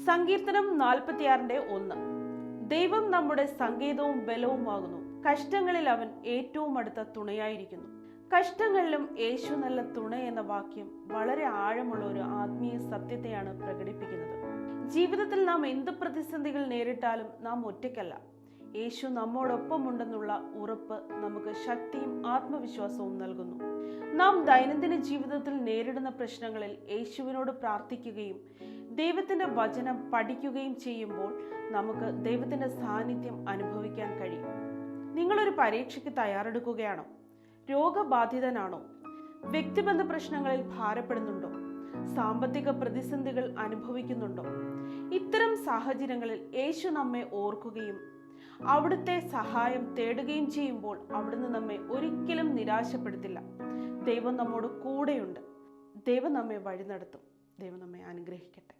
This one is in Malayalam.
സങ്കീർത്തനം 46:1. ദൈവം നമ്മുടെ സങ്കേതവും ബലവുമാകുന്നു, കഷ്ടങ്ങളിൽ അവൻ ഏറ്റവും അടുത്ത തുണയായിരിക്കുന്നു. കഷ്ടങ്ങളിലും യേശു നല്ല തുണ എന്ന വാക്യം വളരെ ആഴമുള്ള ഒരു ആത്മീയ സത്യത്തെയാണ് പ്രകടിപ്പിക്കുന്നത്. ജീവിതത്തിൽ നാം എന്ത് പ്രതിസന്ധികൾ നേരിട്ടാലും നാം ഒറ്റയ്ക്കല്ല. യേശു നമ്മോടൊപ്പമുണ്ടെന്നുള്ള ഉറപ്പ് നമുക്ക് ശക്തിയും ആത്മവിശ്വാസവും നൽകുന്നു. നാം ദൈനംദിന ജീവിതത്തിൽ നേരിടുന്ന പ്രശ്നങ്ങളിൽ യേശുവിനോട് പ്രാർത്ഥിക്കുകയും ദൈവത്തിന്റെ വചനം പഠിക്കുകയും ചെയ്യുമ്പോൾ നമുക്ക് ദൈവത്തിന്റെ സാന്നിധ്യം അനുഭവിക്കാൻ കഴിയും. നിങ്ങളൊരു പരീക്ഷയ്ക്ക് തയ്യാറെടുക്കുകയാണോ? രോഗബാധിതനാണോ? വ്യക്തിബന്ധ പ്രശ്നങ്ങളിൽ ഭാരപ്പെടുന്നുണ്ടോ? സാമ്പത്തിക പ്രതിസന്ധികൾ അനുഭവിക്കുന്നുണ്ടോ? ഇത്തരം സാഹചര്യങ്ങളിൽ യേശു നമ്മെ ഓർക്കുകയും അവിടുത്തെ സഹായം തേടുകയും ചെയ്യുമ്പോൾ അവിടുന്ന് നമ്മെ ഒരിക്കലും നിരാശപ്പെടുത്തില്ല. ദൈവം നമ്മോട് കൂടെയുണ്ട്. ദൈവം നമ്മെ വഴി നടത്തും. ദൈവം നമ്മെ അനുഗ്രഹിക്കട്ടെ.